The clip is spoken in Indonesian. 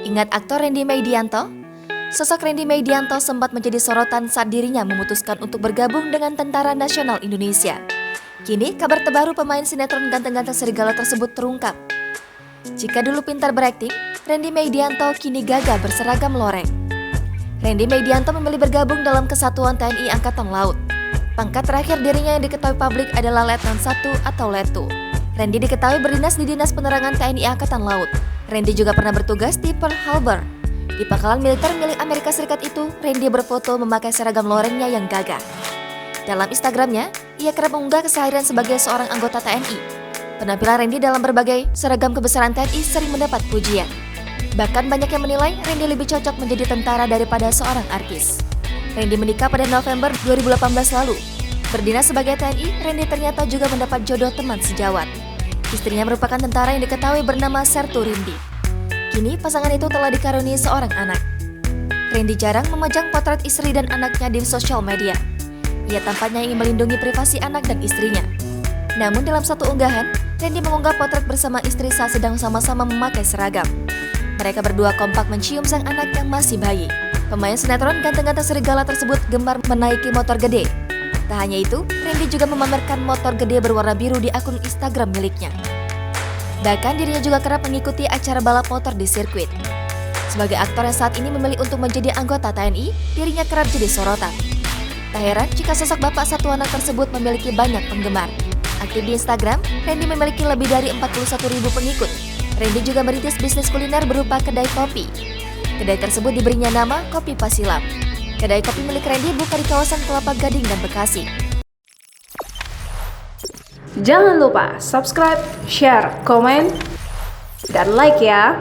Ingat aktor Rendy Meidianto? Sosok Rendy Meidianto sempat menjadi sorotan saat dirinya memutuskan untuk bergabung dengan Tentara Nasional Indonesia. Kini, kabar terbaru pemain sinetron ganteng-ganteng serigala tersebut terungkap. Jika dulu pintar berakting, Rendy Meidianto kini gagal berseragam loreng. Rendy Meidianto memilih bergabung dalam Kesatuan TNI Angkatan Laut. Pangkat terakhir dirinya yang diketahui publik adalah Letnan 1 atau Letu. Rendy diketahui berdinas di Dinas Penerangan TNI Angkatan Laut. Rendy juga pernah bertugas di Pearl Harbor. Di pangkalan militer milik Amerika Serikat itu, Rendy berfoto memakai seragam lorengnya yang gagah. Dalam Instagramnya, ia kerap mengunggah keseharian sebagai seorang anggota TNI. Penampilan Rendy dalam berbagai seragam kebesaran TNI sering mendapat pujian. Bahkan banyak yang menilai Rendy lebih cocok menjadi tentara daripada seorang artis. Rendy menikah pada November 2018 lalu. Berdinas sebagai TNI, Rendy ternyata juga mendapat jodoh teman sejawat. Istrinya merupakan tentara yang diketahui bernama Sertu Rindy. Kini pasangan itu telah dikaruniai seorang anak. Rendy jarang memajang potret istri dan anaknya di sosial media. Ia tampaknya ingin melindungi privasi anak dan istrinya. Namun dalam satu unggahan, Rendy mengunggah potret bersama istri saat sedang sama-sama memakai seragam. Mereka berdua kompak mencium sang anak yang masih bayi. Pemain sinetron ganteng-ganteng serigala tersebut gemar menaiki motor gede. Tak hanya itu, Rendy juga memamerkan motor gede berwarna biru di akun Instagram miliknya. Bahkan dirinya juga kerap mengikuti acara balap motor di sirkuit. Sebagai aktor yang saat ini memilih untuk menjadi anggota TNI, dirinya kerap jadi sorotan. Tak heran jika sosok bapak satu anak tersebut memiliki banyak penggemar. Aktif di Instagram, Rendy memiliki lebih dari 41.000 pengikut. Rendy juga merintis bisnis kuliner berupa kedai kopi. Kedai tersebut diberinya nama Kopi Pasilam. Kedai kopi milik Rendy buka di kawasan Kelapa Gading dan Bekasi. Jangan lupa subscribe, share, komen, dan like ya.